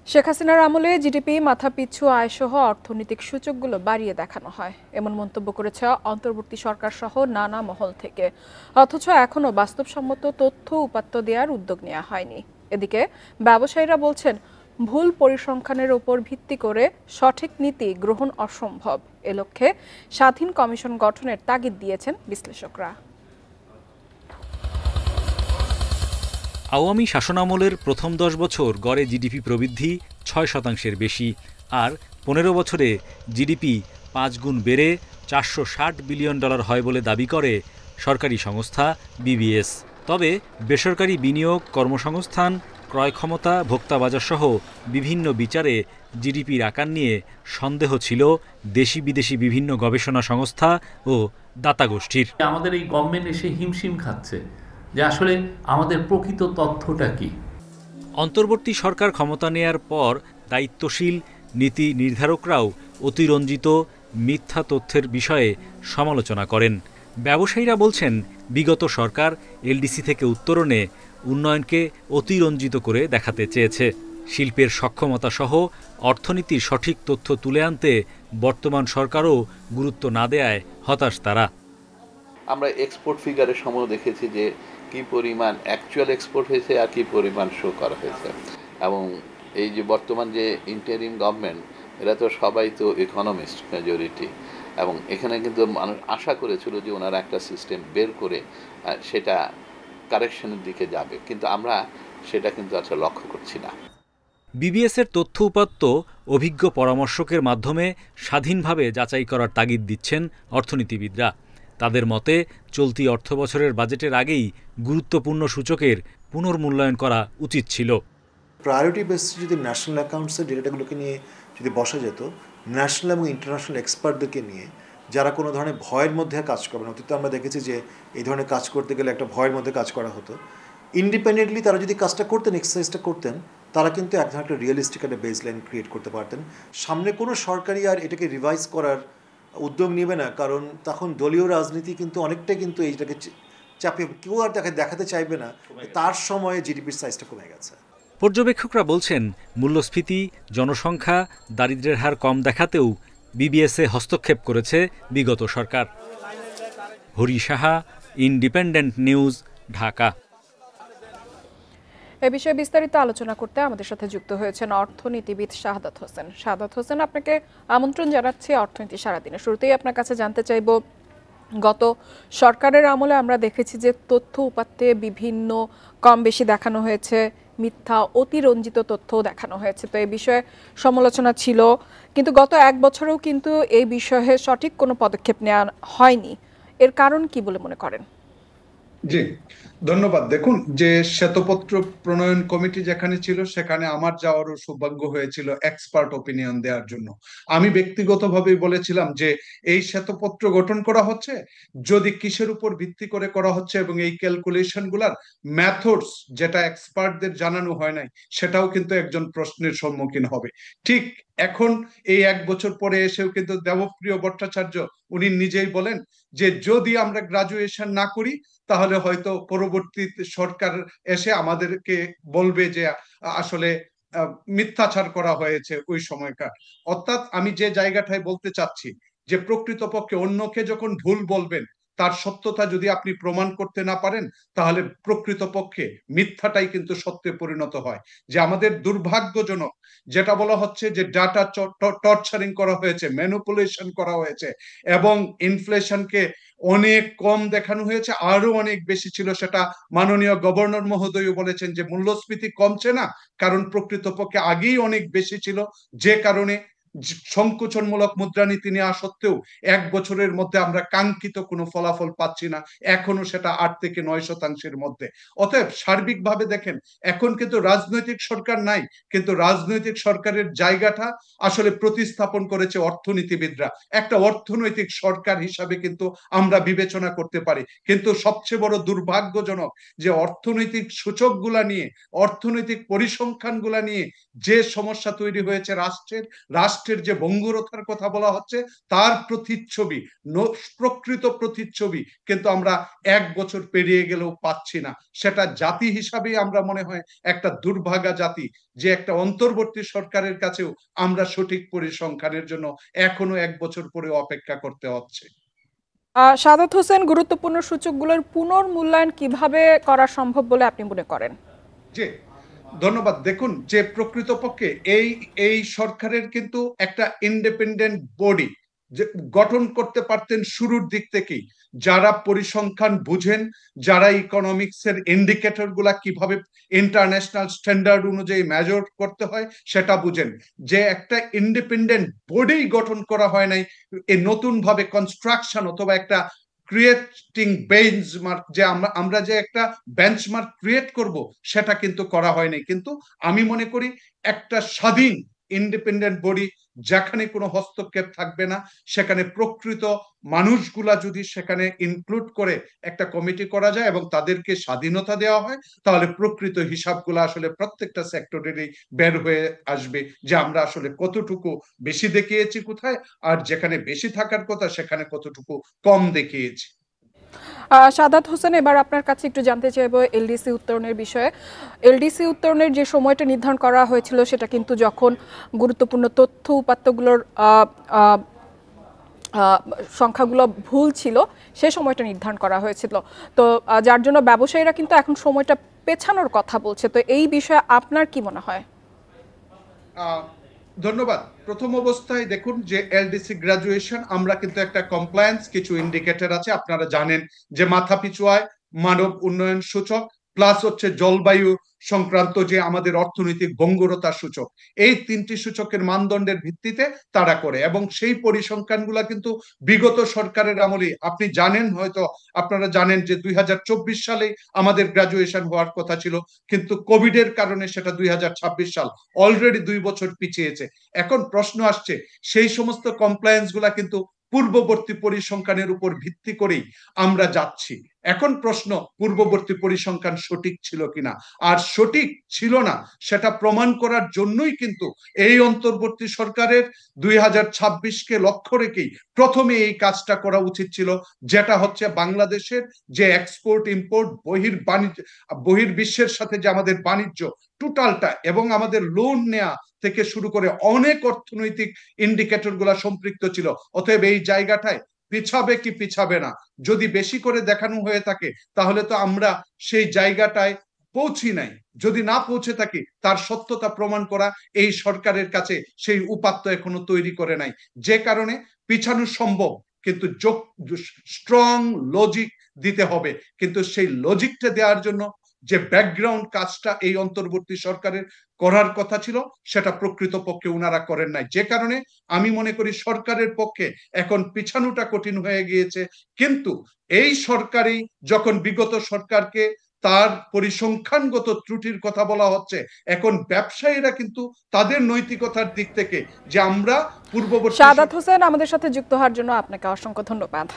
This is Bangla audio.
শেখ হাসিনার আমলে জিডিপি মাথাপিছু আয়সহ অর্থনৈতিক সূচকগুলো বাড়িয়ে দেখানো হয়, এমন মন্তব্য করেছে অন্তর্বর্তী সরকার সহ নানা মহল থেকে। অথচ এখনও বাস্তবসম্মত তথ্য উপাত্ত দেওয়ার উদ্যোগ নেওয়া হয়নি। এদিকে ব্যবসায়ীরা বলছেন, ভুল পরিসংখ্যানের উপর ভিত্তি করে সঠিক নীতি গ্রহণ অসম্ভব। এ লক্ষ্যে স্বাধীন কমিশন গঠনের তাগিদ দিয়েছেন বিশ্লেষকরা। আওয়ামী শাসনামলের প্রথম ১০ বছর গড়ে জিডিপি প্রবৃদ্ধি ৬% বেশি, আর ১৫ বছরে জিডিপি ৫ গুণ বেড়ে $৪৬০ বিলিয়ন হয় বলে দাবি করে সরকারি সংস্থা বিবিএস। তবে বেসরকারি বিনিয়োগ, কর্মসংস্থান, ক্রয় ক্ষমতা, ভোক্তা বাজারসহ বিভিন্ন বিচারে জিডিপির আকার নিয়ে সন্দেহ ছিল দেশি বিদেশি বিভিন্ন গবেষণা সংস্থা ও দাতা গোষ্ঠীর। আমাদের এই গভর্নমেন্ট এসে হিমশিম খাচ্ছে যে আসলে আমাদের প্রকৃত তথ্যটা কি। অন্তর্বর্তী সরকার ক্ষমতা নেয়ার পর দায়িত্বশীল নীতি নির্ধারকরাও অতিরঞ্জিত মিথ্যা তথ্যের বিষয়ে সমালোচনা করেন। ব্যবসায়ীরা বলছেন, বিগত সরকার এলডিসি থেকে উত্তরণে উন্নয়নকে অতিরঞ্জিত করে দেখাতে চেয়েছে। শিল্পের সক্ষমতা সহ অর্থনীতির সঠিক তথ্য তুলে আনতে বর্তমান সরকারও গুরুত্ব না দেয়ায় হতাশ তারা। আমরা এক্সপোর্ট ফিগারের সময় দেখেছি যে কি পরিমাণ অ্যাকচুয়াল এক্সপোর্ট হয়েছে আর কি পরিমাণ শো করা হয়েছে। এবং এই যে বর্তমান যে ইন্টারিম গভর্নমেন্ট, এরা তো সবাই তো ইকোনমিস্ট মেজরিটি, এবং এখানে কিন্তু মানুষ আশা করেছিল যে ওনারা একটা সিস্টেম বের করে সেটা কারেকশনের দিকে যাবে, কিন্তু আমরা সেটা কিন্তু আসলে লক্ষ্য করছি না। বিবিএসের তথ্য উপাত্ত অভিজ্ঞ পরামর্শকের মাধ্যমে স্বাধীনভাবে যাচাই করার তাগিদ দিচ্ছেন অর্থনীতিবিদরা। তাদের মতে, চলতি অর্থবছরের বাজেটের আগেই গুরুত্বপূর্ণ সূচকের পুনর্মূল্যায়ন করা উচিত ছিল। প্রায়োরিটি বেসিসে যদি ন্যাশনাল অ্যাকাউন্টসের ডেটাগুলোকে নিয়ে যদি বসা যেত, ন্যাশনাল এবং ইন্টারন্যাশনাল এক্সপার্টদেরকে নিয়ে, যারা কোনো ধরনের ভয়ের মধ্যে কাজ করবেন। অতীতে আমরা দেখেছি যে এই ধরনের কাজ করতে গেলে একটা ভয়ের মধ্যে কাজ করা হতো। ইন্ডিপেন্ডেন্টলি তারা যদি কাজটা করতেন, এক্সারসাইজটা করতেন, তারা কিন্তু এক ধরনের একটা রিয়েলিস্টিক একটা বেসলাইন ক্রিয়েট করতে পারতেন। সামনে কোনো সরকারি আর এটাকে রিভাইজ করার উদ্যোগ নেবে না, কারণ তখন দলীয় রাজনীতি কিন্তু অনেকটাই কিন্তু এইটাকে চাপিয়ে কেউ আর দেখাতে চাইবে না তার সময়ে জিডিপির সাইজটা কমে গেছে। পর্যবেক্ষকরা বলছেন, মূল্যস্ফীতি, জনসংখ্যা, দারিদ্র্যের হার কম দেখাতেও বিবিএসে হস্তক্ষেপ করেছে বিগত সরকার। Hari Saha, independent news, Dhaka. এ বিষয়ে বিস্তারিত আলোচনা করতে আমাদের সাথে যুক্ত হয়েছেন অর্থনীতিবিদ শাহাদাত হোসেন। শাহাদাত হোসেন, আপনাকে আমন্ত্রণ জানাচ্ছি অর্থনীতি সারাদিনে। শুরুতেই আপনার কাছে জানতে চাইব, গত সরকারের আমলে আমরা দেখেছি যে তথ্য উপাত্তে বিভিন্ন কম বেশি দেখানো হয়েছে, মিথ্যা অতিরঞ্জিত তথ্যও দেখানো হয়েছে। তো এই বিষয়ে সমালোচনা ছিল, কিন্তু গত এক বছরেও কিন্তু এই বিষয়ে সঠিক কোনো পদক্ষেপ নেওয়া হয়নি। এর কারণ কি বলে মনে করেন? জি, ধন্যবাদ। দেখুন, যে শ্বেতপত্র প্রণয়ন কমিটি যেখানে ছিল, সেখানে আমার যাওয়ারও সৌভাগ্য হয়েছিল এক্সপার্ট ওপিনিয়ন দেওয়ার জন্য। আমি ব্যক্তিগতভাবে বলেছিলাম যে এই শ্বেতপত্র গঠন করা হচ্ছে, যদি কিসের উপর ভিত্তি করে করা হচ্ছে এবং এই ক্যালকুলেশন গুলার মেথডস যেটা এক্সপার্টদের জানানো হয় নাই, সেটাও কিন্তু একজন প্রশ্নের সম্মুখীন হবে। ঠিক এখন এই এক বছর পরে এসেও কিন্তু দেবপ্রিয় ভট্টাচার্য উনি নিজেই বলেন যে যদি আমরা গ্রাজুয়েশন না করি, তাহলে হয়তো পরবর্তী সরকার এসে আমাদেরকে বলবে যে আসলে মিথ্যাচার করা হয়েছে ওই সময়কার। অর্থাৎ আমি যে জায়গাটায় বলতে চাচ্ছি যে প্রকৃতপক্ষে অন্যকে যখন ভুল বলবেন, তার সত্যতা যদি আপনি প্রমাণ করতে না পারেন, তাহলে প্রকৃতপক্ষে মিথ্যাটাই কিন্তু সত্যে পরিণত হয়। যে আমাদের দুর্ভাগ্যজনক যেটা বলা হচ্ছে যে ডাটা টর্চারিং করা হয়েছে, ম্যানিপুলেশন করা হয়েছে, এবং ইনফ্লেশনকে অনেক কম দেখানো হয়েছে, আরো অনেক বেশি ছিল। সেটা মাননীয় গভর্নর মহোদয় বলেছেন যে মূল্যস্ফীতি কমছে না, কারণ প্রকৃতপক্ষে আগেই অনেক বেশি ছিল, যে কারণে সংকোচনমূলক মুদ্রানীতি নেওয়া সত্ত্বেও এক বছরের মধ্যে আমরা কাঙ্ক্ষিত কোনো ফলাফল পাচ্ছি না, এখনো সেটা 8 থেকে 9% মধ্যে। অতএব সার্বিকভাবে দেখেন, এখন কিন্তু রাজনৈতিক সরকার নাই, কিন্তু রাজনৈতিক সরকারের জায়গাটা আসলে প্রতিস্থাপন করেছে অর্থনীতিবিদরা। একটা অর্থনৈতিক সরকার হিসাবে কিন্তু আমরা বিবেচনা করতে পারি, কিন্তু সবচেয়ে বড় দুর্ভাগ্যজনক যে অর্থনৈতিক সূচকগুলা নিয়ে, অর্থনৈতিক পরিসংখ্যানগুলা নিয়ে যে সমস্যা তৈরি হয়েছে রাষ্ট্রের রাষ্ট্রের যে ভঙ্গুরতার কথা বলা হচ্ছে তার প্রতিচ্ছবি, প্রকৃত প্রতিচ্ছবি কিন্তু আমরা 1 বছর পেরিয়ে গেলেও পাচ্ছি না। সেটা জাতি হিসাবেই আমরা মনে হয় একটা দুর্ভাগা জাতি, যে একটা অন্তর্বর্তী সরকারের কাছেও আমরা সঠিক পরিসংখ্যানের জন্য এখনো 1 বছর পরে অপেক্ষা করতে হচ্ছে। সাদাত হোসেন, গুরুত্বপূর্ণ সূচকগুলোর পুনর্মূল্যায়ন কিভাবে করা সম্ভব বলে আপনি মনে করেন? জি, ধন্যবাদ। দেখুন যে প্রকৃতপক্ষে এই সরকারের কিন্তু একটা ইন্ডিপেন্ডেন্ট বডি গঠন করতে পারতেন শুরুর দিক থেকেই, যারা পরিসংখ্যান বুঝেন, যারা ইকোনমিক্সের ইন্ডিকেটর গুলা কিভাবে ইন্টারন্যাশনাল স্ট্যান্ডার্ড অনুযায়ী মেজার করতে হয় সেটা বুঝেন। যে একটা ইন্ডিপেন্ডেন্ট বডি গঠন করা হয় নাই, এই নতুন ভাবে কনস্ট্রাকশন অথবা একটা ক্রিয়েটিং বেঞ্চমার্ক, যে আমরা যে একটা বেঞ্চমার্ক ক্রিয়েট করব সেটা কিন্তু করা হয়নি। কিন্তু আমি মনে করি একটা স্বাধীন ইন্ডিপেন্ডেন্ট বডি যেখানে কোনো হস্তক্ষেপ থাকবে না, সেখানে প্রকৃত মানুষগুলা যদি সেখানে ইনক্লুড করে একটা কমিটি করা যায় এবং তাদেরকে স্বাধীনতা দেওয়া হয়, তাহলে প্রকৃত হিসাবগুলো আসলে প্রত্যেকটা সেক্টরেরই বের হয়ে আসবে, যে আমরা আসলে কতটুকু বেশি দেখিয়েছি কোথায়, আর যেখানে বেশি থাকার কথা সেখানে কতটুকু কম দেখিয়েছি। সাদাত হোসেন, এবার আপনার কাছে একটু জানতে চাইবো এলডিসি উত্তরণের বিষয়ে। এলডিসি উত্তরণের যে সময়টা নির্ধারণ করা হয়েছিল সেটা কিন্তু যখন গুরুত্বপূর্ণ তথ্য উপাত্তগুলোর সংখ্যাগুলো ভুল ছিল সে সময়টা নির্ধারণ করা হয়েছিল, তো যার জন্য ব্যবসায়ীরা কিন্তু এখন সময়টা পেছানোর কথা বলছে, তো এই বিষয়ে আপনার কি মনে হয়? ধন্যবাদ। প্রথম অবস্থায় দেখুন যে এলডিসি গ্রাজুয়েশন আমরা কিন্তু একটা কমপ্লায়েন্স কিছু ইন্ডিকেটর আছে, আপনারা জানেন যে মাথাপিছু আয়, মানব উন্নয়ন সূচক, প্লাস হচ্ছে জলবায়ু সংক্রান্ত যে আমাদের অর্থনৈতিক ভঙ্গুরতা সূচক, এই 3টি সূচকের মানদণ্ডের ভিত্তিতে তারা করে। এবং সেই পরিসংখ্যানগুলা কিন্তু বিগত সরকারের আমলে, আপনি জানেন, হয়তো আপনারা জানেন যে 2024 সালে আমাদের গ্রাজুয়েশন হওয়ার কথা ছিল, কিন্তু কোভিড এর কারণে সেটা 2026 সাল, অলরেডি 2 বছর পিছিয়েছে। এখন প্রশ্ন আসছে, সেই সমস্ত কমপ্লায়েন্স গুলা কিন্তু পূর্ববর্তী পরিসংখ্যানের উপর ভিত্তি করেই আমরা যাচ্ছি। এখন প্রশ্ন, পূর্ববর্তী পরিসংখ্যান সঠিক ছিল কিনা, আর সঠিক ছিল না সেটা প্রমাণ করার জন্যই কিন্তু এই অন্তর্বর্তী সরকারের 2026কে লক্ষ্য রেখেই প্রথমে এই কাজটা করা উচিত ছিল, যেটা হচ্ছে বাংলাদেশের যে এক্সপোর্ট ইম্পোর্ট বহির্বিশ্বের সাথে যে আমাদের বাণিজ্য টোটালটা, এবং আমাদের লোন নেয়া থেকে শুরু করে অনেক অর্থনৈতিক ইন্ডিকেটর গুলা সম্পৃক্ত ছিল। অতএব এই জায়গাটায় পিছাবে কি পিছাবে না যদি বেশি করে দেখানো হয়ে থাকে, তাহলে তো আমরা সেই জায়গাটায় পৌঁছি নাই। যদি না পৌঁছে থাকি, তার সত্যতা প্রমাণ করা এই সরকারের কাছে সেই উপাত্ত এখনো তৈরি করে নাই, যে কারণে পিছানো সম্ভব, কিন্তু স্ট্রং লজিক দিতে হবে। কিন্তু সেই লজিকটা দেওয়ার জন্য যে ব্যাকগ্রাউন্ড কাজটা এই অন্তর্বর্তী সরকারের করার কথা ছিল, সেটা প্রকৃতপক্ষে উনারা করেন নাই, যে কারণে আমি মনে করি সরকারের পক্ষে এখন পিছানোটা কঠিন হয়ে গিয়েছে। কিন্তু এই সরকারই যখন বিগত সরকারকে তার পরিসংখ্যানগত ত্রুটির কথা বলা হচ্ছে, এখন ব্যবসায়ীরা কিন্তু তাদের নৈতিকতার দিক থেকে যে আমরা পূর্ববর্তী। সাদাত হোসেন, আমাদের সাথে যুক্ত হওয়ার জন্য আপনাকে অসংখ্য ধন্যবাদ।